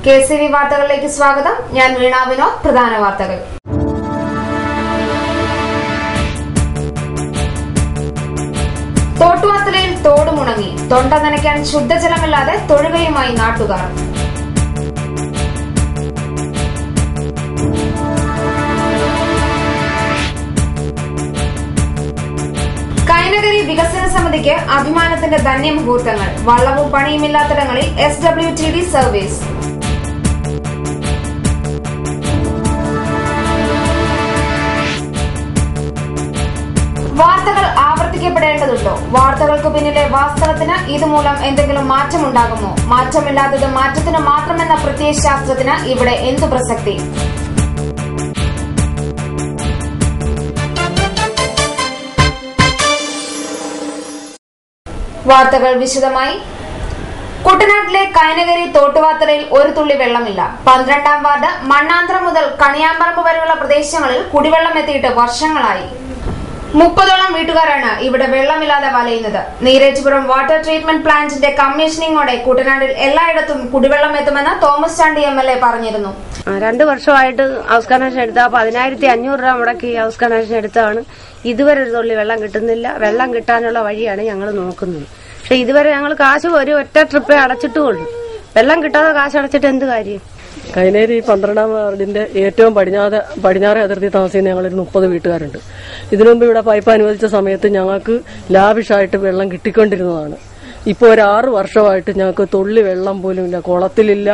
KCV വാർത്തകളിലേക്ക് സ്വാഗതം. ഞാൻ വീണ വിനോദ്. പ്രധാന വാർത്തകൾ. തോട്ടുവാത്തലയിൽ തോട് മുണങ്ങി. തൊണ്ട നനയ്ക്കാൻ ശുദ്ധജലമില്ലാതെ തൊഴുകയുമായി നാട്ടുകാർ. കൈനകരി വികസന സമിതിക്ക് അഭിമാനത്തിന്റെ ധന്യമുഹൂർത്തങ്ങൾ. വള്ളവും പണിയുമില്ലാത്തിടങ്ങളിൽ SWTD സർവീസ്. വാർത്തകൾ ആവർത്തിക്കപ്പെടേണ്ടതുണ്ടോ? വാർത്തകൾക്ക് പിന്നിലെ വാസ്തവത്തിന് ഇതുമൂലം എന്തെങ്കിലും മാറ്റമുണ്ടാകുമോ? മാറ്റമില്ലാത്തത് മാറ്റത്തിന് മാത്രമെന്ന പ്രത്യയശാസ്ത്രത്തിന് ഇവിടെ എന്തു പ്രസക്തി? വാർത്തകൾ വിശദമായി. കുട്ടനാട്ടിലെ കൈനകരി തോട്ടുവാത്തലയിൽ ഒരു തുള്ളി വെള്ളമില്ല. 12ാം വാർഡ് മണ്ണാന്തരം മുതൽ കണിയാമ്പറമ്പ് വരെയുള്ള പ്രദേശങ്ങളിൽ കുടിവെള്ളം എത്തിയിട്ട് വർഷങ്ങളായി. 30ഓളം വീട്ടുകാരാണ് ഇവിടെ വെള്ളമില്ലാതെ വലയുന്നത്. നീരേറ്റുപുരം വാട്ടർ ട്രീറ്റ്മെന്റ് പ്ലാന്റിന്റെ കമ്മീഷനിങ്ങോടെ കുട്ടനാട്ടിൽ എല്ലായിടത്തും കുടിവെള്ളം എത്തുമെന്ന് തോമസ് ചാണ്ടി MLA പറഞ്ഞിരുന്നു. 2 വർഷമായിട്ട് ഹൗസ് കണക്ഷൻ എടുത്ത 10,500 രൂപ മുടക്കി ഹൗസ് കണക്ഷൻ എടുത്താണ്. ഇതുവരെ ഒരു തുള്ളി വെള്ളം കിട്ടുന്നില്ല. വെള്ളം കിട്ടാനുള്ള വഴിയാണ് ഞങ്ങൾ നോക്കുന്നത്. പക്ഷെ ഇതുവരെ ഞങ്ങൾ കാശ് ഒരു ഒറ്റ ട്രിപ്പേ അടച്ചിട്ടുള്ളൂ. വെള്ളം കിട്ടാതെ കാശ് അടച്ചിട്ട് എന്ത് കാര്യം? കൈനേരി 12ാം വാർഡിന്റെ ഏറ്റവും പടിഞ്ഞാറെ അതിർത്തി താമസിക്കുന്ന ഞങ്ങളൊരു 30 വീട്ടുകാരുണ്ട്. ഇതിനുമുമ്പ് ഇവിടെ പൈപ്പ് അനുവദിച്ച സമയത്ത് ഞങ്ങൾക്ക് ലാവിഷായിട്ട് വെള്ളം കിട്ടിക്കൊണ്ടിരുന്നതാണ്. ഇപ്പോൾ ഒരു 6 വർഷമായിട്ട് ഞങ്ങൾക്ക് തുള്ളി വെള്ളം പോലും ഇല്ല. കുളത്തിലില്ല,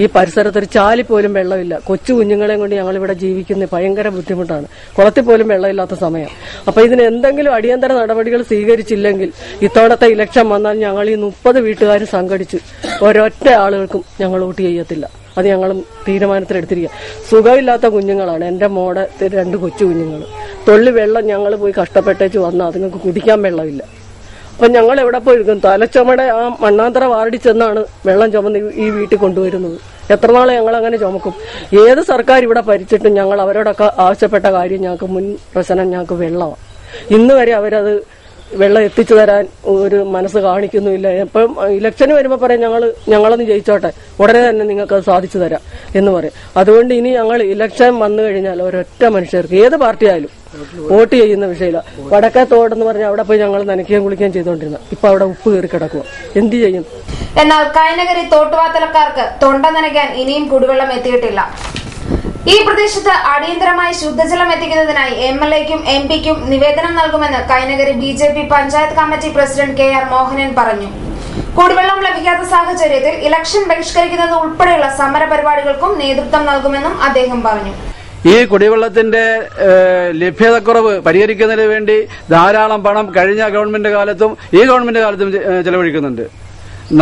ഈ പരിസരത്തൊരു ചാലി പോലും വെള്ളമില്ല. കൊച്ചു കുഞ്ഞുങ്ങളെയും കൊണ്ട് ഞങ്ങളിവിടെ ജീവിക്കുന്ന ഭയങ്കര ബുദ്ധിമുട്ടാണ്. കുളത്തിൽ പോലും വെള്ളമില്ലാത്ത സമയം. അപ്പൊ ഇതിന് എന്തെങ്കിലും അടിയന്തര നടപടികൾ സ്വീകരിച്ചില്ലെങ്കിൽ ഇത്തവണത്തെ ഇലക്ഷൻ വന്നാൽ ഞങ്ങൾ ഈ 30 വീട്ടുകാർ സംഘടിച്ച് ഒരൊറ്റ ആളുകൾക്കും ഞങ്ങൾ വോട്ട് ചെയ്യത്തില്ല. അത് ഞങ്ങളും തീരുമാനത്തിലെടുത്തിരിക്കുക. സുഖമില്ലാത്ത കുഞ്ഞുങ്ങളാണ്. എന്റെ മോടെ 2 കൊച്ചു കുഞ്ഞുങ്ങൾ. തുള്ളി വെള്ളം ഞങ്ങൾ പോയി കഷ്ടപ്പെട്ടേച്ച് വന്നാൽ അതുങ്ങൾക്ക് കുടിക്കാൻ വെള്ളമില്ല. അപ്പൊ ഞങ്ങൾ എവിടെ പോയിരിക്കും? തലച്ചുമടെ ആ മണ്ണാന്തര വാർഡിൽ ചെന്നാണ് വെള്ളം ചുമന്ന് ഈ വീട്ടിൽ കൊണ്ടുവരുന്നത്. എത്ര നാളെ ഞങ്ങൾ അങ്ങനെ ചുമക്കും? ഏത് സർക്കാർ ഇവിടെ ഭരിച്ചിട്ടും ഞങ്ങൾ അവരോടൊക്കെ ആവശ്യപ്പെട്ട കാര്യം ഞങ്ങൾക്ക് മുൻ പ്രശ്നം ഞങ്ങൾക്ക് വെള്ളമാണ്. ഇന്ന് വരെ അവരത് വെള്ളം എത്തിച്ചു തരാൻ ഒരു മനസ്സ് കാണിക്കുന്നുമില്ല. എപ്പം ഇലക്ഷന് വരുമ്പോൾ പറയും ഞങ്ങളൊന്ന് ജയിച്ചോട്ടെ, ഉടനെ തന്നെ നിങ്ങൾക്ക് അത് സാധിച്ചു തരാം എന്ന് പറയും. അതുകൊണ്ട് ഇനി ഞങ്ങൾ ഇലക്ഷൻ വന്നു കഴിഞ്ഞാൽ ഒരൊറ്റ മനുഷ്യർക്ക് ഏത് പാർട്ടിയായാലും വോട്ട് ചെയ്യുന്ന വിഷയമില്ല. വടക്കത്തോടെന്ന് പറഞ്ഞാൽ അവിടെ പോയി ഞങ്ങൾ നനയ്ക്കുകയും കുളിക്കുകയും ചെയ്തുകൊണ്ടിരുന്ന ഇപ്പൊ അവിടെ ഉപ്പ് കയറി കിടക്കുക. എന്ത് ചെയ്യും? എന്നാൽ കൈനകരി തോട്ടുവാത്തലക്കാർക്ക് തൊണ്ട നനയ്ക്കാൻ ഇനിയും കുടിവെള്ളം എത്തിയിട്ടില്ല. ഈ പ്രദേശത്ത് അടിയന്തരമായി ശുദ്ധജലം എത്തിക്കുന്നതിനായി MLAയ്ക്കും MPയ്ക്കും നിവേദനം നൽകുമെന്ന് Kainakari BJP panchayat committee president KR Mohanan പറഞ്ഞു. കുടിവെള്ളം ലഭിക്കാത്ത സാഹചര്യത്തിൽ ഇലക്ഷൻ ബഹിഷ്കരിക്കുന്നത് ഉൾപ്പെടെയുള്ള സമര പരിപാടികൾക്കും നേതൃത്വം നൽകുമെന്നും അദ്ദേഹം പറഞ്ഞു. ഈ കുടിവെള്ളത്തിന്റെ ലഭ്യതക്കുറവ് പരിഹരിക്കുന്നതിന് വേണ്ടി ധാരാളം പണം കഴിഞ്ഞ ഗവൺമെന്റ് കാലത്തും ഈ ഗവൺമെന്റ് കാലത്തും ചെലവഴിക്കുന്നുണ്ട്.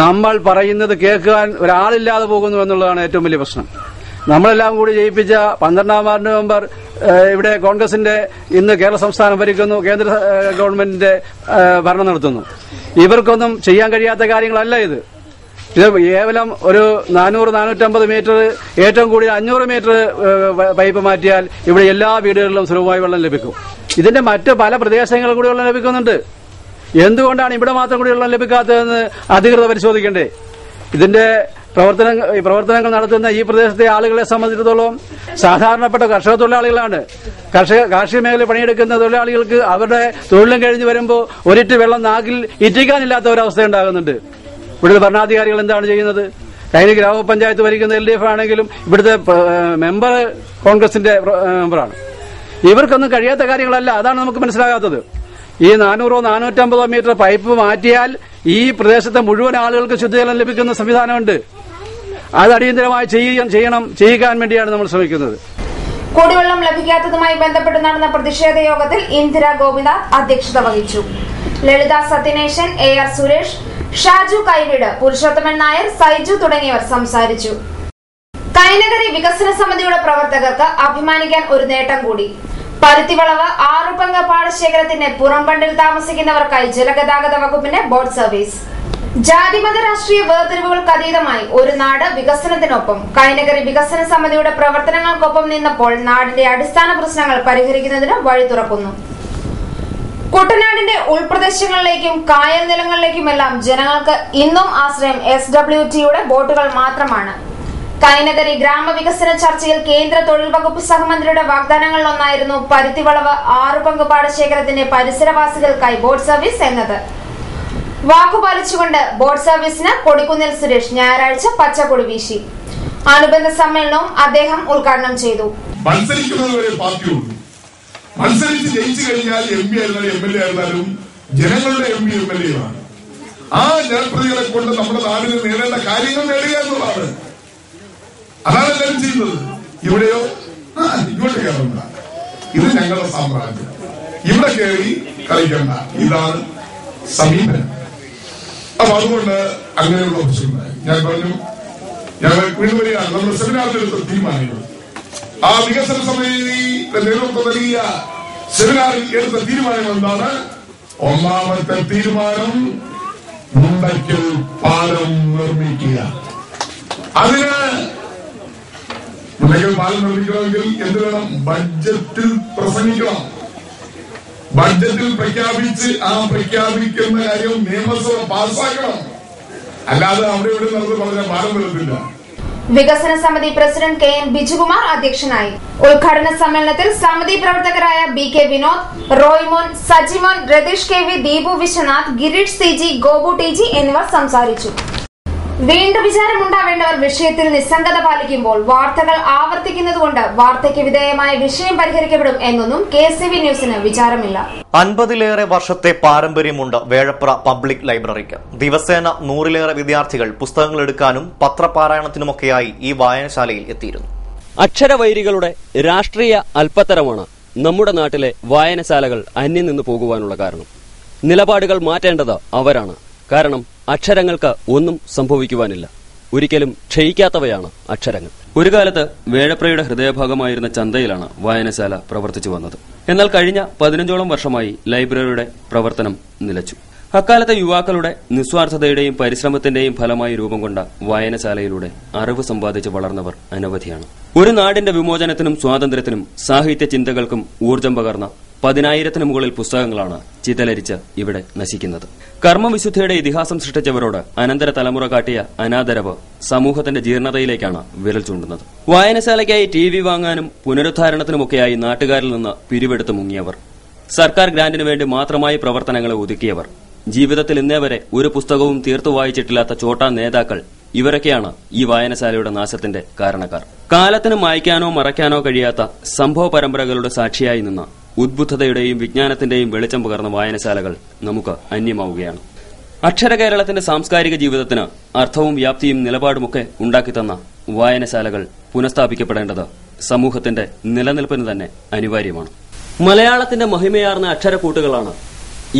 നമ്മൾ പറയുന്നത് കേൾക്കാൻ ഒരാളില്ലാതെ പോകുന്നു എന്നുള്ളതാണ് ഏറ്റവും വലിയ പ്രശ്നം. നമ്മളെല്ലാം കൂടി ജയിപ്പിച്ച 12ാം വാർഡ് മെമ്പർ ഇവിടെ കോൺഗ്രസിന്റെ ഇന്ന് കേരള സംസ്ഥാനം ഭരിക്കുന്നു, കേന്ദ്ര ഗവൺമെന്റിന്റെ ഭരണം നടത്തുന്നു. ഇവർക്കൊന്നും ചെയ്യാൻ കഴിയാത്ത കാര്യങ്ങളല്ല ഇത്. ഇത് കേവലം ഒരു 400-450 മീറ്റർ, ഏറ്റവും കൂടി 500 മീറ്റർ പൈപ്പ് മാറ്റിയാൽ ഇവിടെ എല്ലാ വീടുകളിലും സുലഭമായി വെള്ളം ലഭിക്കും. ഇതിന്റെ മറ്റ് പല പ്രദേശങ്ങളിൽ കൂടി വെള്ളം ലഭിക്കുന്നുണ്ട്. എന്തുകൊണ്ടാണ് ഇവിടെ മാത്രം കൂടി വെള്ളം ലഭിക്കാത്തതെന്ന് അധികൃതർ പരിശോധിക്കണ്ടേ? ഇതിന്റെ പ്രവർത്തനങ്ങൾ നടത്തുന്ന ഈ പ്രദേശത്തെ ആളുകളെ സംബന്ധിച്ചിടത്തോളം സാധാരണപ്പെട്ട കർഷക തൊഴിലാളികളാണ്. കാർഷിക മേഖലയിൽ പണിയെടുക്കുന്ന തൊഴിലാളികൾക്ക് അവരുടെ തൊഴിലും കഴിഞ്ഞ് വരുമ്പോൾ ഒരിറ്റ് വെള്ളം നാക്കിൽ ഇറ്റിക്കാനില്ലാത്ത ഒരവസ്ഥ ഉണ്ടാകുന്നുണ്ട്. ഇവിടുത്തെ ഭരണാധികാരികൾ എന്താണ് ചെയ്യുന്നത്? കൈനകരി ഗ്രാമപഞ്ചായത്ത് ഭരിക്കുന്ന LDF ആണെങ്കിലും ഇവിടുത്തെ മെമ്പർ കോൺഗ്രസിന്റെ മെമ്പറാണ്. ഇവർക്കൊന്നും കഴിയാത്ത കാര്യങ്ങളല്ല. അതാണ് നമുക്ക് മനസ്സിലാകാത്തത്. ഈ 400-450 മീറ്റർ പൈപ്പ് മാറ്റിയാൽ ഈ പ്രദേശത്തെ മുഴുവൻ ആളുകൾക്ക് ശുദ്ധജലം ലഭിക്കുന്ന സംവിധാനമുണ്ട്. അത് അടിയന്തരമായി ചെയ്യിക്കാൻ വേണ്ടിയാണ് നമ്മൾ ശ്രമിക്കുന്നത്. കുടിവെള്ളം ലഭിക്കാത്തതുമായി ബന്ധപ്പെട്ട് നടന്ന പ്രതിഷേധ യോഗത്തിൽ ഇന്ദിര ഗോപിനാഥ് അധ്യക്ഷത വഹിച്ചു. ലളിത സത്യനേശൻ, AR സുരേഷ്, ഷാജു കൈവീട്, പുരുഷോത്തമൻ നായർ, സൈജു തുടങ്ങിയവർ സംസാരിച്ചു. കൈനകരി വികസന സമിതിയുടെ പ്രവർത്തകർക്ക് അഭിമാനിക്കാൻ ഒരു നേട്ടം കൂടി. പരുത്തിവളവ് ആറുപങ്ക പാടശേഖരത്തിന്റെ പുറംബണ്ടിൽ താമസിക്കുന്നവർക്കായി ജലഗതാഗത വകുപ്പിന്റെ ബോട്ട് സർവീസ്. ജാതിമത രാഷ്ട്രീയ വേർതിരിവുകൾക്ക് അതീതമായി ഒരു നാട് വികസനത്തിനൊപ്പം കൈനകരി വികസന സമിതിയുടെ പ്രവർത്തനങ്ങൾക്കൊപ്പം നിന്നപ്പോൾ നാടിന്റെ അടിസ്ഥാന പ്രശ്നങ്ങൾ പരിഹരിക്കുന്നതിന് വഴി തുറക്കുന്നു. കുട്ടനാടിന്റെ ഉൾപ്രദേശങ്ങളിലേക്കും കായൽ നിലങ്ങളിലേക്കുമെല്ലാം ജനങ്ങൾക്ക് ഇന്നും ആശ്രയം SWTയുടെ ബോട്ടുകൾ മാത്രമാണ്. കൈനകരി ഗ്രാമവികസന ചർച്ചയിൽ കേന്ദ്ര തൊഴിൽ വകുപ്പ് സഹമന്ത്രിയുടെ വാഗ്ദാനങ്ങളിലൊന്നായിരുന്നു പരുത്തിവളവ് 6 പങ്ക് പാടശേഖരത്തിന്റെ പരിസരവാസികൾക്കായി ബോട്ട് സർവീസ് എന്നത്. വാക്കുപാലിച്ചുകൊണ്ട് ബോട്ട് സർവീസിന് കൊടിക്കുന്നിൽ സുരേഷ് ഞായറാഴ്ച പച്ചക്കൊടി വീശി. അനുബന്ധ സമ്മേളനവും അദ്ദേഹം ഉദ്ഘാടനം ചെയ്തു. മത്സരിച്ച് ജയിച്ചു കഴിഞ്ഞാൽ MP ആയിരുന്നാലും MLA ആയിരുന്നാലും ജനങ്ങളുടെ MP MLA ആണ്. ആ ജനപ്രതികളെ കൊണ്ട് നമ്മുടെ നാടിന് നേടേണ്ട കാര്യങ്ങൾ നേടുക എന്നുള്ളതാണ്. അതാണ് എല്ലാവരും ചെയ്യുന്നത്. ഇവിടെയോ ഇങ്ങോട്ട് കയറണ്ട, ഇത് ഞങ്ങളുടെ സാമ്രാജ്യം, ഇവിടെ കയറി കളിക്കണ്ട, ഇതാണ് സമീപനം. അപ്പൊ അതുകൊണ്ട് അങ്ങനെയുള്ള പ്രശ്നങ്ങളായി ഞാൻ പറഞ്ഞു. ഞങ്ങൾ വീണ്ടും വരികയാണ്. നമ്മുടെ സെമിനാറിലെടുത്ത തീരുമാനങ്ങൾ, ആ വികസന സമിതിയുടെ നേതൃത്വം നൽകിയ സെമിനാറിൽ എടുത്ത തീരുമാനങ്ങൾ എന്താണ്? ഒന്നാമത്തെ തീരുമാനം മുണ്ടയ്ക്കൽ പാലം നിർമ്മിക്കുക. അതിന് മുണ്ടയ്ക്കൽ പാലം നിർമ്മിക്കണമെങ്കിൽ എന്ത് വേണം? ബഡ്ജറ്റിൽ പ്രസംഗിക്കണം. ബഡ്ജറ്റിൽ പ്രഖ്യാപിച്ച് ആ പ്രഖ്യാപിക്കുന്ന കാര്യം നിയമസഭ പാസ്സാക്കണം. അല്ലാതെ അവിടെ ഇവിടെ നടന്ന് പറഞ്ഞ പാലം വരത്തില്ല. വികസന സമിതി പ്രസിഡന്റ് KN ബിജുകുമാർ അധ്യക്ഷനായി. ഉദ്ഘാടന സമ്മേളനത്തിൽ സമിതി പ്രവർത്തകരായ BK Vinod, Roymon, Sajimon, Ratheesh KV, Deepu Vishwanath, Girish CG, Gopu TG എന്നിവർ സംസാരിച്ചു. വീണ്ടും വിചാരമുണ്ടാവേണ്ടവർ വിഷയത്തിൽ നിസ്സംഗത പാലിക്കുമ്പോൾ വാർത്തകൾ ആവർത്തിക്കുന്നതുകൊണ്ട് വാർത്തയ്ക്ക് വിധേയമായ വിഷയം പരിഹരിക്കപ്പെടും എന്നൊന്നും KCV ന്യൂസിന് വിചാരമില്ല. 50ലേറെ വർഷത്തെ പാരമ്പര്യമുണ്ട് വേഴപ്ര പബ്ലിക് ലൈബ്രറിക്ക്. ദിവസേന 100ലേറെ വിദ്യാർത്ഥികൾ പുസ്തകങ്ങൾ എടുക്കാനും പത്രപാരായണത്തിനുമൊക്കെയായി ഈ വായനശാലയിൽ എത്തിയിരുന്നു. അക്ഷരവൈരികളുടെ രാഷ്ട്രീയ അല്പത്തരമാണ് നമ്മുടെ നാട്ടിലെ വായനശാലകൾ അന്യം നിന്ന് പോകുവാനുള്ള കാരണം. നിലപാടുകൾ മാറ്റേണ്ടത് അവരാണ്. കാരണം അക്ഷരങ്ങൾക്ക് ഒന്നും സംഭവിക്കുവാനില്ല. ഒരിക്കലും ക്ഷയിക്കാത്തവയാണ് അക്ഷരങ്ങൾ. ഒരു കാലത്ത് വേഴപ്രയുടെ ഹൃദയഭാഗമായിരുന്ന ചന്തയിലാണ് വായനശാല പ്രവർത്തിച്ചു വന്നത്. എന്നാൽ കഴിഞ്ഞ 15ഓളം വർഷമായി ലൈബ്രറിയുടെ പ്രവർത്തനം നിലച്ചു. അക്കാലത്തെ യുവാക്കളുടെ നിസ്വാർത്ഥതയുടെയും പരിശ്രമത്തിന്റെയും ഫലമായി രൂപം കൊണ്ട വായനശാലയിലൂടെ അറിവ് സമ്പാദിച്ച് വളർന്നവർ അനവധിയാണ്. ഒരു നാടിന്റെ വിമോചനത്തിനും സ്വാതന്ത്ര്യത്തിനും സാഹിത്യ ചിന്തകൾക്കും ഊർജം പകർന്ന 10,000-ന് മുകളിൽ പുസ്തകങ്ങളാണ് ചിതലരിച്ച് ഇവിടെ നശിക്കുന്നത്. കർമ്മവിശുദ്ധിയുടെ ഇതിഹാസം സൃഷ്ടിച്ചവരോട് അനന്തര തലമുറ കാട്ടിയ അനാദരവ് സമൂഹത്തിന്റെ ജീർണതയിലേക്കാണ് വിരൽ ചൂണ്ടുന്നത്. വായനശാലയ്ക്കായി TV വാങ്ങാനും പുനരുദ്ധാരണത്തിനുമൊക്കെയായി നാട്ടുകാരിൽ നിന്ന് പിരിവെടുത്ത് മുങ്ങിയവർ, സർക്കാർ ഗ്രാന്റിനു വേണ്ടി മാത്രമായി പ്രവർത്തനങ്ങളെ ഒതുക്കിയവർ, ജീവിതത്തിൽ ഇന്നേവരെ ഒരു പുസ്തകവും തീർത്തു വായിച്ചിട്ടില്ലാത്ത ചോട്ടാ നേതാക്കൾ, ഇവരൊക്കെയാണ് ഈ വായനശാലയുടെ നാശത്തിന്റെ കാരണക്കാർ. കാലത്തിന് മായ്ക്കാനോ മറയ്ക്കാനോ കഴിയാത്ത സംഭവ പരമ്പരകളുടെ സാക്ഷിയായി നിന്ന ഉദ്ബുദ്ധതയുടെയും വിജ്ഞാനത്തിന്റെയും വെളിച്ചം പകർന്ന വായനശാലകൾ നമുക്ക് അന്യമാവുകയാണ്. അക്ഷര കേരളത്തിന്റെ സാംസ്കാരിക ജീവിതത്തിന് അർത്ഥവും വ്യാപ്തിയും നിലപാടുമൊക്കെ ഉണ്ടാക്കിത്തന്ന വായനശാലകൾ പുനഃസ്ഥാപിക്കപ്പെടേണ്ടത് സമൂഹത്തിന്റെ നിലനിൽപ്പിന് തന്നെ അനിവാര്യമാണ്. മലയാളത്തിന്റെ മഹിമയാർന്ന അക്ഷരക്കൂട്ടുകളാണ്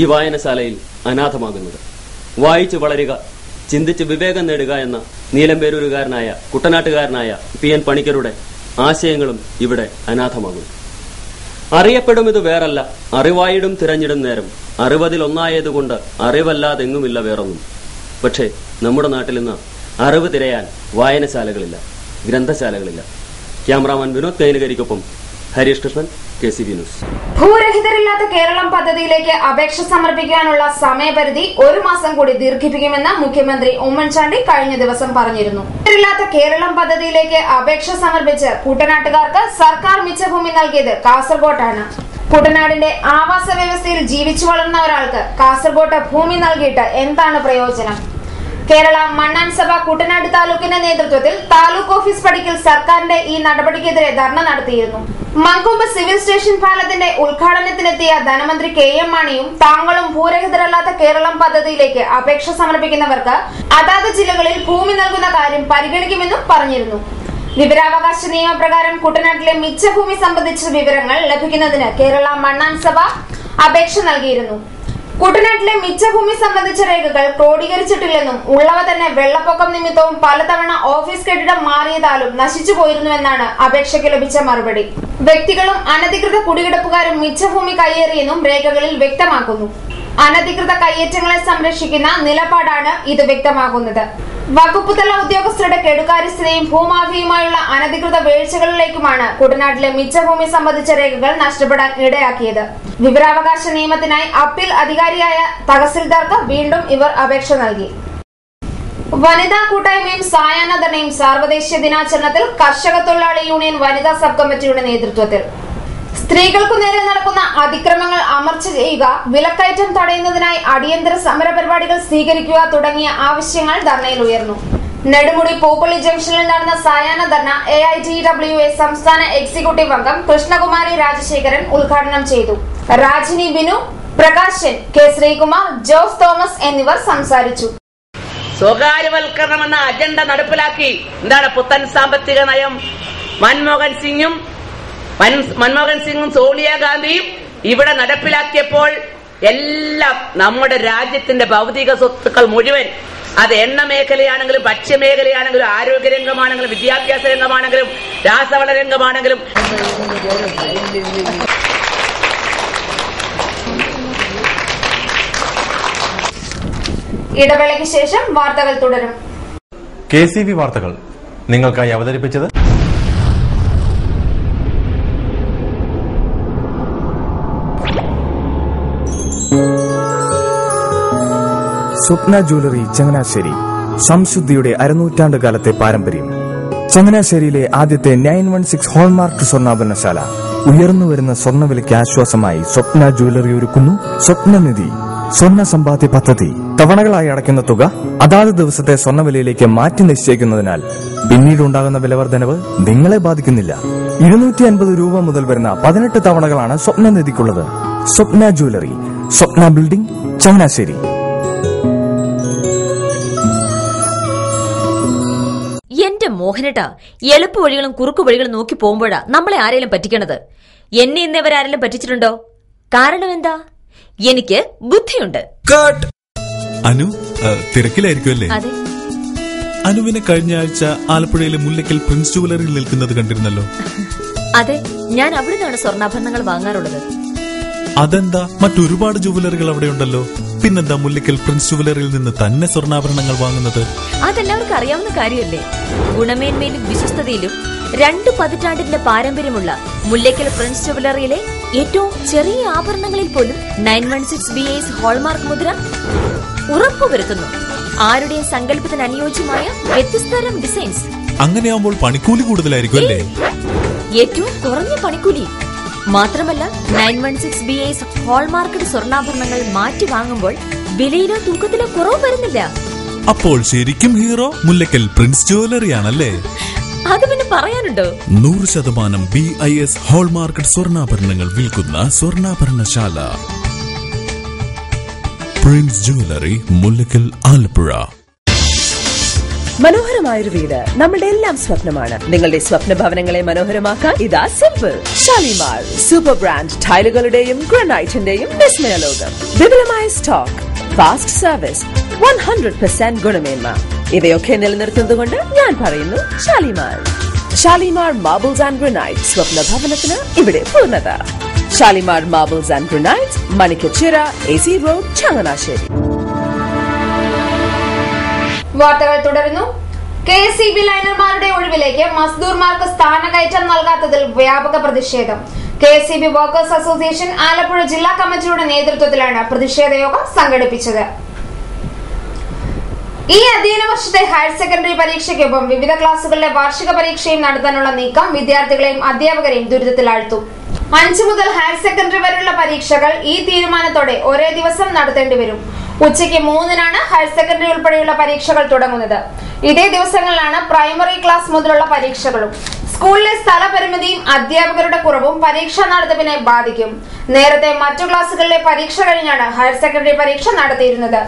ഈ വായനശാലയിൽ അനാഥമാകുന്നത്. വായിച്ചു വളരുക, ചിന്തിച്ച് വിവേകം നേടുക എന്ന നീലമ്പേരൂരുകാരനായ കുട്ടനാട്ടുകാരനായ PN പണിക്കരുടെ ആശയങ്ങളും ഇവിടെ അനാഥമാകുന്നു. അറിയപ്പെടും ഇത് വേറല്ല, അറിവായിടും തിരഞ്ഞിടും നേരം, അറിവതിലൊന്നായതുകൊണ്ട് അറിവല്ലാതെങ്ങുമില്ല വേറൊന്നും. പക്ഷേ നമ്മുടെ നാട്ടിൽ നിന്ന് അറിവ് തിരയാൻ വായനശാലകളില്ല, ഗ്രന്ഥശാലകളില്ല. ക്യാമറാമാൻ വിനോദ് കൈനകരിക്കൊപ്പം ഹരീഷ് കൃഷ്ണൻ, KCV ന്യൂസ്. ഭൂരഹിതരില്ലാത്ത കേരളം പദ്ധതിയിലേക്ക് അപേക്ഷ സമർപ്പിക്കാനുള്ള സമയപരിധി 1 മാസം കൂടി ദീർഘിപ്പിക്കുമെന്ന് മുഖ്യമന്ത്രി ഉമ്മൻചാണ്ടി കഴിഞ്ഞ ദിവസം പറഞ്ഞിരുന്നു. ഭൂരഹിതരില്ലാത്ത കേരളം പദ്ധതിയിലേക്ക് അപേക്ഷ സമർപ്പിച്ച് കുട്ടനാട്ടുകാർക്ക് സർക്കാർ മിച്ചഭൂമി നൽകിയത് കാസർഗോട്ടാണ്. കുട്ടനാടിന്റെ ആവാസ വ്യവസ്ഥയിൽ ജീവിച്ചു വളർന്ന ഒരാൾക്ക് കാസർഗോട്ട് ഭൂമി നൽകിയിട്ട് എന്താണ് പ്രയോജനം? കേരള മണ്ണാൻ സഭ കുട്ടനാട് താലൂക്കിന്റെ നേതൃത്വത്തിൽ താലൂക്ക് ഓഫീസ് പടിക്കൽ സർക്കാരിന്റെ ഈ നടപടിക്കെതിരെ ധർണ നടത്തിയിരുന്നു. മങ്കൊമ്പ് സിവിൽ സ്റ്റേഷൻ പാലത്തിന്റെ ഉദ്ഘാടനത്തിനെത്തിയ ധനമന്ത്രി KM മാണിയും താങ്കളും ഭൂരഹിതരല്ലാത്ത കേരളം പദ്ധതിയിലേക്ക് അപേക്ഷ സമർപ്പിക്കുന്നവർക്ക് അതാത് ജില്ലകളിൽ ഭൂമി നൽകുന്ന കാര്യം പരിഗണിക്കുമെന്നും പറഞ്ഞിരുന്നു. വിവരാവകാശ നിയമപ്രകാരം കുട്ടനാട്ടിലെ മിച്ചഭൂമി സംബന്ധിച്ച വിവരങ്ങൾ ലഭിക്കുന്നതിന് കേരള മണ്ണാൻ സഭ അപേക്ഷ നൽകിയിരുന്നു. കുട്ടനാട്ടിലെ മിച്ചഭൂമി സംബന്ധിച്ച രേഖകൾ ക്രോഡീകരിച്ചിട്ടില്ലെന്നും ഉള്ളവ തന്നെ വെള്ളപ്പൊക്കം നിമിത്തവും പലതവണ ഓഫീസ് കെട്ടിടം മാറിയതാലും നശിച്ചു പോയിരുന്നുവെന്നാണ് അപേക്ഷയ്ക്ക് ലഭിച്ച മറുപടി. വ്യക്തികളും അനധികൃത കുടികിടപ്പുകാരും മിച്ചഭൂമി കയ്യേറിയെന്നും രേഖകളിൽ വ്യക്തമാക്കുന്നു. അനധികൃത കയ്യേറ്റങ്ങളെ സംരക്ഷിക്കുന്ന നിലപാടാണ് ഇത് വ്യക്തമാക്കുന്നത്. വകുപ്പുതല ഉദ്യോഗസ്ഥരുടെ കെടുകാര്യസ്ഥതയും ഭൂമാഫിയുമായുള്ള അനധികൃത വീഴ്ചകളിലേക്കുമാണ് കുട്ടനാട്ടിലെ മിച്ചഭൂമി സംബന്ധിച്ച രേഖകൾ നഷ്ടപ്പെടാൻ ഇടയാക്കിയത്. വിവരാവകാശ നിയമത്തിനായി അപ്പീൽ അധികാരിയായ തഹസിൽദാർക്ക് വീണ്ടും ഇവർ അപേക്ഷ നൽകി. വനിതാ കൂട്ടായ്മയും സായാഹ്ന ധർണയും സാർവദേശീയ ദിനാചരണത്തിൽ കർഷക തൊഴിലാളി യൂണിയൻ വനിതാ സബ് കമ്മിറ്റിയുടെ നേതൃത്വത്തിൽ. സ്ത്രീകൾക്കു നേരെ നടക്കുന്ന അതിക്രമങ്ങൾ അമർച്ച ചെയ്യുക, വിലക്കയറ്റം തടയുന്നതിനായി അടിയന്തര സമര പരിപാടികൾ സ്വീകരിക്കുക തുടങ്ങിയ ആവശ്യങ്ങൾ ധർണയിൽ ഉയർന്നു. നെടുമുടി പൂപ്പള്ളി ജംഗ്ഷനിൽ നടന്ന സായാഹ്ന ധർണ AITWA സംസ്ഥാന എക്സിക്യൂട്ടീവ് അംഗം കൃഷ്ണകുമാരി രാജശേഖരൻ ഉദ്ഘാടനം ചെയ്തു. രാജിനി ബിനു, പ്രകാശൻ, കെ ശ്രീകുമാർ, ജോസ് തോമസ് എന്നിവർ സംസാരിച്ചു. സ്വകാര്യവൽക്കരണം എന്ന അജണ്ട നടപ്പിലാക്കി എന്താണ് പുത്തൻ സാമ്പത്തിക നയം മൻമോഹൻ സിംഗും സോണിയാഗാന്ധിയും ഇവിടെ നടപ്പിലാക്കിയപ്പോൾ എല്ലാം നമ്മുടെ രാജ്യത്തിന്റെ ഭൗതിക സ്വത്തുക്കൾ മുഴുവൻ, അത് എണ്ണ മേഖലയാണെങ്കിലും ഭക്ഷ്യമേഖലയാണെങ്കിലും ആരോഗ്യരംഗമാണെങ്കിലും വിദ്യാഭ്യാസ രംഗമാണെങ്കിലും രാസവള രംഗമാണെങ്കിലും ഇടവേളയ്ക്ക് ശേഷം വാർത്തകൾ തുടരും. KCV വാർത്തകൾ നിങ്ങൾക്കായി അവതരിപ്പിച്ചത് സ്വപ്ന ജ്വല്ലറി ചങ്ങനാശ്ശേരി. സംശുദ്ധിയുടെ അരനൂറ്റാണ്ട് കാലത്തെ പാരമ്പര്യം. ചങ്ങനാശ്ശേരിയിലെ ആദ്യത്തെ 916 ഹോൾമാർക്ക് സ്വർണ്ണാഭരണശാല. ഉയർന്നുവരുന്ന സ്വർണ്ണവിലയ്ക്ക് ആശ്വാസമായി സ്വപ്ന ജ്വല്ലറി ഒരുക്കുന്നു സ്വപ്നനിധി സ്വർണ്ണ സമ്പാദ്യ പദ്ധതി. തവണകളായി അടയ്ക്കുന്ന തുക അതാത് ദിവസത്തെ സ്വർണ്ണവിലയിലേക്ക് മാറ്റി നിശ്ചയിക്കുന്നതിനാൽ പിന്നീടുണ്ടാകുന്ന വിലവർദ്ധനവ് നിങ്ങളെ ബാധിക്കുന്നില്ല. 250 രൂപ മുതൽ വരുന്ന 18 തവണകളാണ് സ്വപ്നനിധിക്കുള്ളത്. സ്വപ്ന ജ്വല്ലറി, സ്വപ്ന ബിൽഡിംഗ്, ചങ്ങനാശ്ശേരി. എന്റെ മോഹനേട്ടാ, എളുപ്പ വഴികളും കുറുക്കു വഴികളും നോക്കി പോകുമ്പോഴാ നമ്മളെ ആരെങ്കിലും പറ്റിക്കണത്. എന്നെ ഇന്നവരാരെങ്കിലും പറ്റിച്ചിട്ടുണ്ടോ? കാരണം എന്താ? എനിക്ക് ബുദ്ധിയുണ്ട്. അനു തിരക്കിലായിരിക്കുമല്ലേ? അനുവിനെ കഴിഞ്ഞ ആഴ്ച ആലപ്പുഴയിലെ മുല്ലയ്ക്കൽ പ്രിൻസ് ജുവലറിയിൽ നിൽക്കുന്നത് കണ്ടിരുന്നല്ലോ. അതെ, ഞാൻ അവിടെ നിന്നാണ് സ്വർണ്ണാഭരണങ്ങൾ വാങ്ങാറുള്ളത്. അതെന്താ, മറ്റൊരുപാട് ജുവലറികൾ അവിടെ ഉണ്ടല്ലോ. പിന്നെന്താ മുല്ലയ്ക്കൽ പ്രിൻസ് ജുവലറിയിൽ നിന്ന് തന്നെ സ്വർണ്ണാഭരണങ്ങൾ വാങ്ങുന്നത്? അതെല്ലാവർക്കും അറിയാവുന്ന കാര്യമല്ലേ. ഗുണമേന്മയിലും വിശ്വസ്തതയിലും 2 പതിറ്റാണ്ടിന്റെ പാരമ്പര്യമുള്ള മുല്ലയ്ക്കൽ പ്രിൻസ് ജുവലറിയിലെ ഏറ്റവും ചെറിയ ആഭരണങ്ങളിൽ പോലും 916 BIS ഹോൾമാർക്ക് മുദ്ര ഉറപ്പുവരുത്തുന്നു. ആരുടെയും സങ്കല്പത്തിന് അനുയോജ്യമായ വ്യത്യസ്തതരം ഡിസൈൻസ്. അങ്ങനെയാവുമ്പോൾ പണിക്കൂലി കൂടുതലായിരിക്കും അല്ലേ? ഏറ്റവും കുറഞ്ഞ പണിക്കൂലി. മാത്രമല്ല 916 BIS ഹോൾമാർക്കഡ് സ്വർണ്ണാഭരണങ്ങൾ മാറ്റി വാങ്ങുമ്പോൾ വിലയിലോ തൂക്കത്തിലോ കുറവ് വരുന്നില്ല. അപ്പോൾ ശരിക്കും ഹീറോ മുല്ലയ്ക്കൽ പ്രിൻസ് ജുവലറിയാണല്ലേ? അത് പിന്നെ പറയാനുണ്ടോ? 100% BIS ഹോൾമാർക്കഡ് സ്വർണ്ണാഭരണങ്ങൾ വിൽക്കുന്ന സ്വർണ്ണാഭരണശാല പ്രിൻസ് ജുവലറി, മുല്ലയ്ക്കൽ, ആലപ്പുഴ. മനോഹരമായൊരു വീട് നമ്മുടെ എല്ലാം സ്വപ്നമാണ്. നിങ്ങളുടെ സ്വപ്ന ഭവനങ്ങളെ മനോഹരമാക്കാൻ ഇതാ സിമ്പിൾ. ഷാലിമാർ സൂപ്പർ ബ്രാൻഡ് ടൈലുകളുടെയും ഗ്രാനൈറ്റിന്റെയും വിസ്മയ ലോകം. വിപുലമായ സ്റ്റോക്ക്, ഫാസ്റ്റ് സർവീസ്, 100% ഗുണമേന്മ. ഇവയൊക്കെ നിലനിർത്തുന്നതുകൊണ്ട് ഞാൻ പറയുന്നു Shalimar. Shalimar marbles and granite. സ്വപ്ന ഭവനത്തിന് ഇവിടെ പൂർണ്ണത. Shalimar marbles and granite, Manikkachira, AC road, Changanassery. വാർത്തകൾ തുടരുന്നു. KSEB ലൈനർമാരുടെ ഒഴിവിലേക്ക് മസ്ദൂർമാർക്ക് സ്ഥാനക്കയറ്റം നൽകാത്തതിൽ വ്യാപക പ്രതിഷേധം. KSEB വർക്കേഴ്സ് അസോസിയേഷൻ ആലപ്പുഴ ജില്ലാ കമ്മിറ്റിയുടെ നേതൃത്വത്തിലാണ് പ്രതിഷേധ യോഗം സംഘടിപ്പിച്ചത്. ഈ അധ്യയന വർഷത്തെ ഹയർ സെക്കൻഡറി പരീക്ഷയ്ക്കൊപ്പം വിവിധ ക്ലാസുകളിലെ വാർഷിക പരീക്ഷയും നടത്താനുള്ള നീക്കം വിദ്യാർത്ഥികളെയും അധ്യാപകരെയും ദുരിതത്തിലാഴ്ത്തും. 5 മുതൽ ഹയർ സെക്കൻഡറി വരെയുള്ള പരീക്ഷകൾ ഈ തീരുമാനത്തോടെ ഒരേ ദിവസം നടത്തേണ്ടി വരും. ഉച്ചയ്ക്ക് 3-നാണ് ഹയർ സെക്കൻഡറി ഉൾപ്പെടെയുള്ള പരീക്ഷകൾ തുടങ്ങുന്നത്. ഇതേ ദിവസങ്ങളിലാണ് പ്രൈമറി ക്ലാസ് മുതലുള്ള പരീക്ഷകളും. സ്കൂളിലെ സ്ഥലപരിമിതിയും അധ്യാപകരുടെ കുറവും പരീക്ഷാ നടത്തിപ്പിനെ ബാധിക്കും. നേരത്തെ മറ്റു ക്ലാസുകളിലെ പരീക്ഷ കഴിഞ്ഞാണ് ഹയർ സെക്കൻഡറി പരീക്ഷ നടത്തിയിരുന്നത്.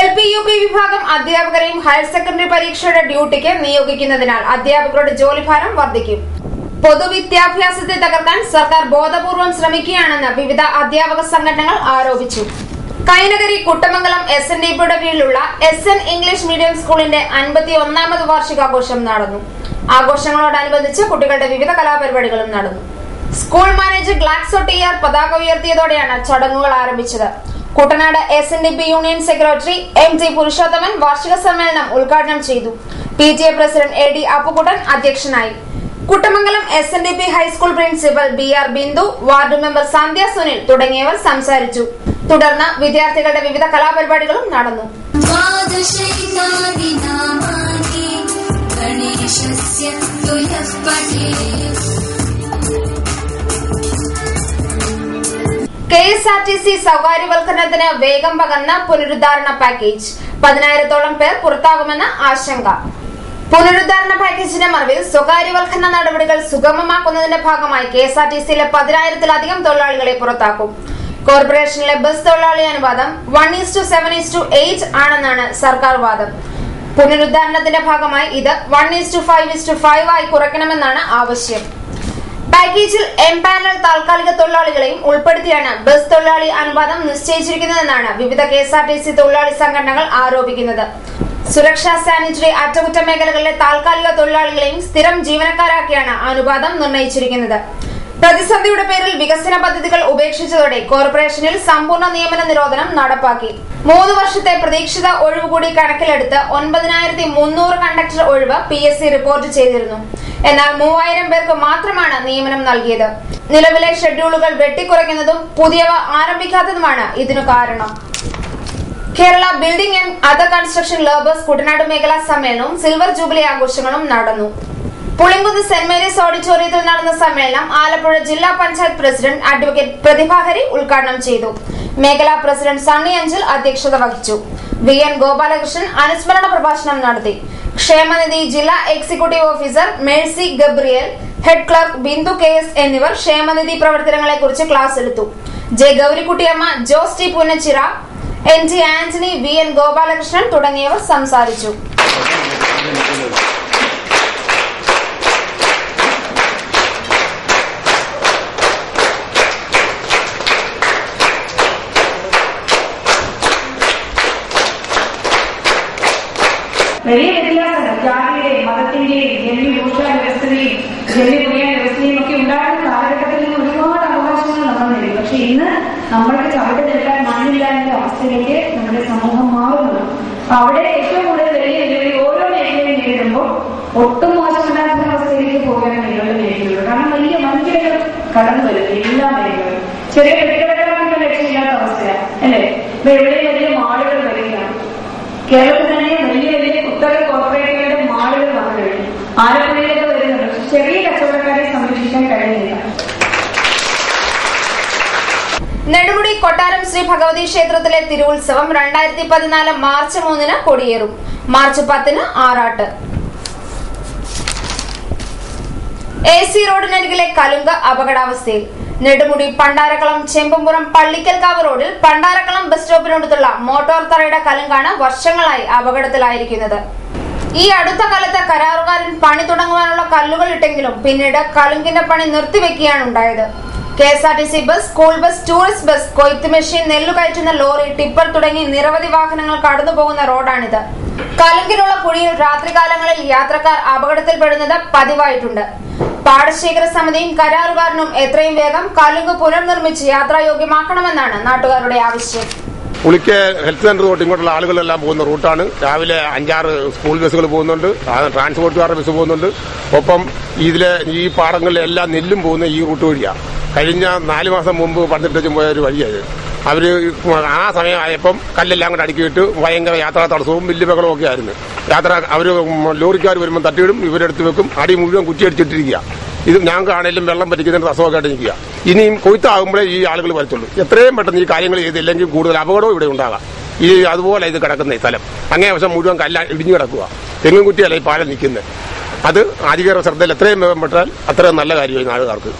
LP UP വിഭാഗം അധ്യാപകരെയും ഹയർ സെക്കൻഡറി പരീക്ഷയുടെ ഡ്യൂട്ടിക്ക് നിയോഗിക്കുന്നതിനാൽ അധ്യാപകരുടെ ജോലിഭാരം വർദ്ധിക്കും. പൊതുവിദ്യാഭ്യാസത്തെ തകർക്കാൻ സർക്കാർ ബോധപൂർവം ശ്രമിക്കുകയാണെന്ന് വിവിധ അധ്യാപക സംഘടനകൾ ആരോപിച്ചു. കൈനകരി കുട്ടമംഗലം SNDPയുടെ കീഴിലുള്ള SN ഇംഗ്ലീഷ് മീഡിയം സ്കൂളിന്റെ 51ാമത് വാർഷികാഘോഷം നടന്നു. ആഘോഷങ്ങളോടനുബന്ധിച്ച് കുട്ടികളുടെ വിവിധ കലാപരിപാടികളും നടന്നു. സ്കൂൾ മാനേജർ ഗ്ലാക്സോ TR പതാക ഉയർത്തിയതോടെയാണ് ചടങ്ങുകൾ ആരംഭിച്ചത്. Kuttanad SNDP union secretary MT Purushothaman വാർഷിക സമ്മേളനം ഉദ്ഘാടനം ചെയ്തു. PTA പ്രസിഡന്റ് AD അപ്പുകുട്ടൻ അധ്യക്ഷനായി. Kuttamangalam SNDP high school principal BR Bindu, ward member Sandhya Sunil തുടങ്ങിയവർ സംസാരിച്ചു. തുടർന്ന് വിദ്യാർത്ഥികളുടെ വിവിധ കലാപരിപാടികളും നടന്നു. द्वादशैतानि गणेशस्य तुल्यः पठेत्। KSRTC സ്വകാര്യവൽക്കരണത്തിന് വേഗം പകർന്ന പുനരുദ്ധാരണ പാക്കേജ് 10,000-ഓളം പേർ പുറത്താകുമെന്ന ആശങ്ക. പുനരുദ്ധാരണ പാക്കേജിന്റെ മറവിൽ സ്വകാര്യവൽക്കരണ നടപടികൾ സുഗമമാക്കുന്നതിന്റെ ഭാഗമായി KSRTCയിലെ 10,000-ത്തിലധികം തൊഴിലാളികളെ പുറത്താക്കും. കോർപ്പറേഷനിലെ ബസ് തൊഴിലാളി അനുപാതം 1:7:8 ആണെന്നാണ് സർക്കാർ വാദം. പുനരുദ്ധാരണത്തിന്റെ ഭാഗമായി ഇത് 1:5:5 ആയി കുറയ്ക്കണമെന്നാണ് ആവശ്യം. പാക്കേജിൽ എംപാനൽ താൽക്കാലിക തൊഴിലാളികളെയും ഉൾപ്പെടുത്തിയാണ് ബസ് തൊഴിലാളി അനുപാതം നിശ്ചയിച്ചിരിക്കുന്നതെന്നാണ് വിവിധ KSRTC തൊഴിലാളി സംഘടനകൾ ആരോപിക്കുന്നത്. സുരക്ഷാ, സാനിറ്ററി, അറ്റകുറ്റ മേഖലകളിലെ താൽക്കാലിക തൊഴിലാളികളെയും സ്ഥിരം ജീവനക്കാരാക്കിയാണ് അനുപാതം നിർണയിച്ചിരിക്കുന്നത്. പ്രതിസന്ധിയുടെ പേരിൽ വികസന പദ്ധതികൾ ഉപേക്ഷിച്ചതോടെ കോർപ്പറേഷനിൽ സമ്പൂർണ്ണ നിയമന നിരോധനം നടപ്പാക്കി. 3 വർഷത്തെ പ്രതീക്ഷിത ഒഴിവ് കൂടി കണക്കിലെടുത്ത് 9,300 കണ്ടക്ടർ ഒഴിവ് PSC റിപ്പോർട്ട് ചെയ്തിരുന്നു. എന്നാൽ 3,000 പേർക്ക് മാത്രമാണ് നിയമനം നൽകിയത്. നിലവിലെ ഷെഡ്യൂളുകൾ വെട്ടിക്കുറയ്ക്കുന്നതും പുതിയവ ആരംഭിക്കാത്തതുമാണ് ഇതിനു കാരണം. Kerala building and other construction labours Kuttanad മേഖലാ സമ്മേളനവും സിൽവർ ജൂബിലി ആഘോഷങ്ങളും നടന്നു. പുളിങ്കുന്ന് സെന്റ് മേരീസ് ഓഡിറ്റോറിയത്തിൽ നടന്ന സമ്മേളനം ആലപ്പുഴ ജില്ലാ പഞ്ചായത്ത് പ്രസിഡന്റ് അഡ്വക്കേറ്റ് പ്രതിഭാഹരി ഉദ്ഘാടനം ചെയ്തു. മേഖലാ പ്രസിഡന്റ് സണ്ണി അഞ്ചൽ അധ്യക്ഷത വഹിച്ചു. VN ഗോപാലകൃഷ്ണൻ അനുസ്മരണ പ്രഭാഷണം നടത്തി. ക്ഷേമനിധി ജില്ലാ executive officer Mercy Gabriel, head clerk Bindu KS എന്നിവർ ക്ഷേമനിധി പ്രവർത്തനങ്ങളെ കുറിച്ച് ക്ലാസ് എടുത്തു. J Gowrikuttyamma, Jose T Punnachira, NT Antony, VN Gopalakrishnan തുടങ്ങിയവർ സംസാരിച്ചു. വലിയ വ്യത്യാസം ജാതിയുടെയും മതത്തിന്റെയും ജന്മിഭൂഷ വ്യവസ്ഥയും ജന്മിപുരിയ വ്യവസ്ഥയും ഒക്കെ ഉണ്ടായിരുന്ന കാലഘട്ടത്തിൽ നിന്ന് ഒരുപാട് അവകാശങ്ങൾ നമ്മൾ നേടി. പക്ഷെ ഇന്ന് നമ്മൾക്ക് ചവിട്ടി നിൽക്കാൻ മണ്ണില്ല എന്ന അവസ്ഥയിലേക്ക് നമ്മുടെ സമൂഹം മാറുന്നു. അവിടെ ഏറ്റവും കൂടുതൽ വലിയ വെല്ലുവിളി ഓരോ മേഖലയും നേരിടുമ്പോൾ ഒട്ടും മോശമില്ലാത്ത അവസ്ഥയിലേക്ക് പോകാൻ മേഖലകൾ നേരിടുള്ളൂ. കാരണം വലിയ വൻകിടകൾ കടന്നു വരുന്നു എല്ലാ മേഖലകളും. ചെറിയ കെട്ടിടങ്ങളുടെ ലക്ഷ്യമില്ലാത്ത അവസ്ഥയാണ് അല്ലെ. ഇപ്പൊ എവിടെ വലിയ മാളുകൾ വരികയാണ്. കേരളത്തിൽ തന്നെ വലിയ വലിയ കുത്തക കോർപ്പറേറ്റുകളുടെ മാളുകൾ വന്നു കഴിഞ്ഞു. ആലപ്പുഴയിലേക്ക് വരുന്നുണ്ട്. ചെറിയ കച്ചവടക്കാരെ സംരക്ഷിക്കാൻ കഴിയുന്നില്ല. നെടുമുടി കൊട്ടാരം ശ്രീ ഭഗവതി ക്ഷേത്രത്തിലെ തിരുവുത്സവം 2014 മാർച്ച് 3 കൊടിയേറും. മാർച്ച് 10 ആറാട്ട്. AC റോഡിനരികിലെ കലുങ്ക് അപകടാവസ്ഥയിൽ. നെടുമുടി പണ്ടാരക്കളം ചെമ്പുംപുറം പള്ളിക്കൽക്കാവ് റോഡിൽ പണ്ടാരക്കളം ബസ് സ്റ്റോപ്പിനടുത്തുള്ള മോട്ടോർ തറയുടെ കലുങ്കാണ് വർഷങ്ങളായി അപകടത്തിലായിരിക്കുന്നത്. ഈ അടുത്ത കാലത്ത് കരാറുകാരൻ പണി തുടങ്ങുവാനുള്ള കല്ലുകൾ ഇട്ടെങ്കിലും പിന്നീട് കലുങ്കിന്റെ പണി നിർത്തിവെക്കുകയാണ് ഉണ്ടായത്. KSRTC bus, school bus, tourist bus, കൊയ്ത്ത് മെഷീൻ, നെല്ലു കയറ്റുന്ന ലോറി, ടിപ്പർ തുടങ്ങി നിരവധി വാഹനങ്ങൾ കടന്നുപോകുന്ന റോഡാണിത്. കലുങ്കിനുള്ള കുഴിയിൽ രാത്രികാലങ്ങളിൽ യാത്രക്കാർ അപകടത്തിൽപ്പെടുന്നത് പതിവായിട്ടുണ്ട്. പാടശേഖര സമിതിയും കരാറുകാരനും എത്രയും വേഗം കലുങ്ക് പുനർനിർമ്മിച്ച് യാത്രായോഗ്യമാക്കണമെന്നാണ് നാട്ടുകാരുടെ ആവശ്യം. പുളിക്ക് ഹെൽത്ത് സെന്റർ തൊട്ട് ഇങ്ങോട്ടുള്ള ആളുകളെല്ലാം പോകുന്ന റൂട്ടാണ്. രാവിലെ 5-6 സ്കൂൾ ബസ്സുകൾ പോകുന്നുണ്ട്, ട്രാൻസ്പോർട്ടുകാരുടെ ബസ് പോകുന്നുണ്ട്. ഒപ്പം ഇതിലെ ഈ പാടങ്ങളിലെല്ലാം നെല്ലും പോകുന്ന ഈ റൂട്ട് വഴിയാണ്. കഴിഞ്ഞ 4 മാസം മുമ്പ് പണിതിട്ടും പോയ ഒരു വഴിയായത്. അവര് ആ സമയമായപ്പം കല്ലെല്ലാം കൂടെ അടുക്കിയിട്ട് ഭയങ്കര യാത്രാ തടസ്സവും വലിയ ബഹളവും ഒക്കെ ആയിരുന്നു. അവര് ലോറിക്കാർ വരുമ്പോൾ തട്ടിയിടും, ഇവരെടുത്ത് വെക്കും, അടി മുഴുവൻ കുറ്റിയടിച്ചിട്ടിരിക്കുക. ഇത് ഞങ്ങൾക്കാണെങ്കിലും വെള്ളം പറ്റിക്കുന്നതിന് അസുഖമായിട്ട് നിൽക്കുക. ഇനിയും കൊയ്ത്താകുമ്പോഴേ ഈ ആളുകൾ വരത്തുള്ളൂ. എത്രയും പെട്ടെന്ന് ഈ കാര്യങ്ങൾ ചെയ്തില്ലെങ്കിൽ കൂടുതൽ അപകടവും ഇവിടെ ഉണ്ടാകാം. ഈ അതുപോലെ ഇത് കിടക്കുന്ന ഈ സ്ഥലം അങ്ങേ വശം മുഴുവൻ കല്ല ഇടിഞ്ഞു കിടക്കുക. തെങ്ങും കുറ്റിയല്ല ഈ പാലം നിൽക്കുന്നത്. അത് അധികാര ശ്രദ്ധയിൽ എത്രയും വേഗം പെട്ടാൽ അത്രയും നല്ല കാര്യമായി നാട്ടുകാർക്ക്.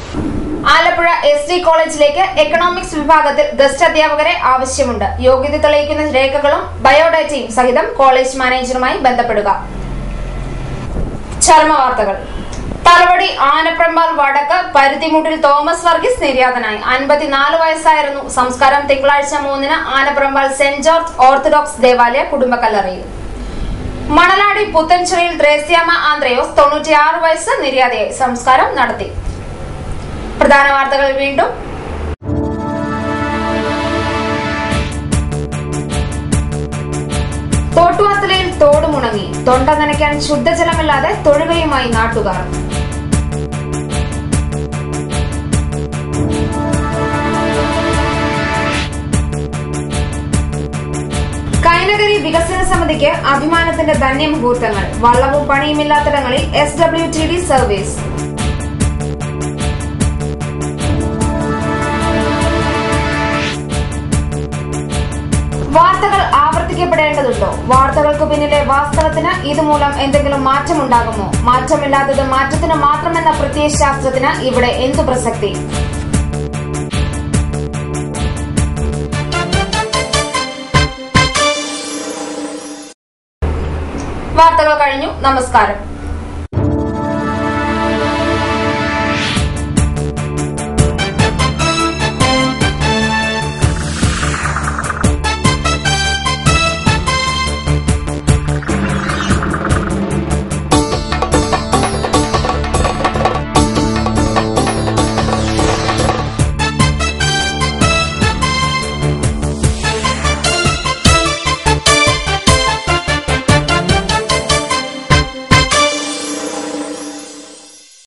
ആലപ്പുഴ SD കോളേജിലേക്ക് എക്കണോമിക്സ് വിഭാഗത്തിൽ ഗസ്റ്റ് അധ്യാപകരെ ആവശ്യമുണ്ട്. യോഗ്യത തെളിയിക്കുന്ന രേഖകളും ബയോഡാറ്റയും സഹിതം കോളേജ് മാനേജറുമായി ബന്ധപ്പെടുക. ചർമ്മ വാർത്തകൾ. തലവടി ആനപ്രമ്പാൽ വടക്ക് പരുത്തിമൂട്ടിൽ തോമസ് വർഗീസ് നിര്യാതനായി. 54 വയസ്സായിരുന്നു. സംസ്കാരം തിങ്കളാഴ്ച 3 ആനപ്രമ്പാൽ സെന്റ് ജോർജ് ഓർത്തഡോക്സ് ദേവാലയ കുടുംബക്കല്ലറയിൽ. മണലാടി പുത്തൻചിറയിൽ ത്രേസ്യാമ്മ ആന്ത്രയോസ് 96 വയസ്സ് നിര്യാതയായി. സംസ്കാരം നടത്തി. പ്രധാന വാർത്തകൾ വീണ്ടും. തോട്ടുവാത്തലയിൽ തോട് മുണങ്ങി. തൊണ്ട നനയ്ക്കാൻ ശുദ്ധജലമില്ലാതെ തൊഴുകയുമായി നാട്ടുകാർ. കൈനഗരി വികസന സമരസമിതിക്ക് അഭിമാനത്തിന്റെ ധന്യമുഹൂർത്തങ്ങൾ. വള്ളവും പണിയുമില്ലാത്തിടങ്ങളിൽ SWTD സർവീസ്. വാർത്തകൾ ആവർത്തിക്കപ്പെടേണ്ടതുണ്ടോ? വാർത്തകൾക്ക് പിന്നിലെ വാസ്തവത്തിന് ഇതുമൂലം എന്തെങ്കിലും മാറ്റമുണ്ടാകുമോ? മാറ്റമില്ലാത്തത് മാറ്റത്തിന് മാത്രമെന്ന പ്രത്യയശാസ്ത്രത്തിന് ഇവിടെ എന്തു പ്രസക്തി? വാർത്തകൾ കഴിഞ്ഞു. നമസ്കാരം.